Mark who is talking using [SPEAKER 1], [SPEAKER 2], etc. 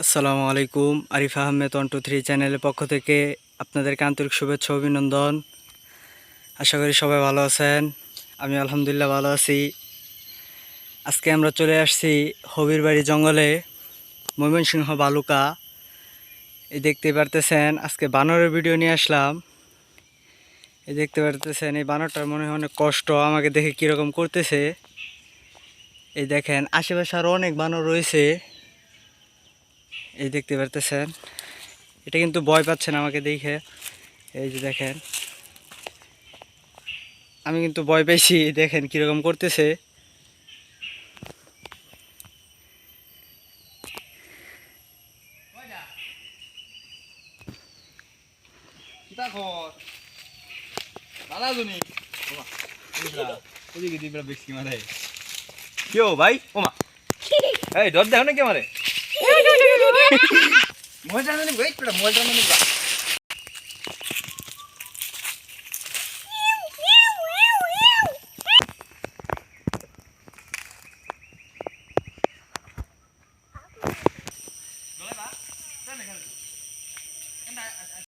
[SPEAKER 1] আসসালামু আলাইকুম। আরিফ আহমেদ 123 চ্যানেলের পক্ষ থেকে আপনাদেরকে আন্তরিক শুভেচ্ছা অভিনন্দন। আশা করি সবাই ভালো আছেন। আমি আলহামদুলিল্লাহ ভালো আছি। আজকে আমরা চলে আসছি হবির বাড়ি জঙ্গলে, ময়মনসিংহ বালুকা। এই দেখতে পারতেছেন আজকে বানরের ভিডিও নিয়ে আসলাম। এই দেখতে পারতেছেন এই বানরটার মনে হয় অনেক কষ্ট, আমাকে দেখে কীরকম করতেছে। এই দেখেন আশেপাশে আরও অনেক বানর রয়েছে। এই দেখতে পারতেছেন এটা কিন্তু ভয় পাচ্ছেন আমাকে দেখে। এই যে দেখেন আমি কিন্তু ভয় পেয়েছি, দেখেন কিরকম করতেছে।
[SPEAKER 2] ভাই ওমা এই ডর দেখো না কে মারে মোবাইল টানো নি ওয়েট মোবাইল টানো নি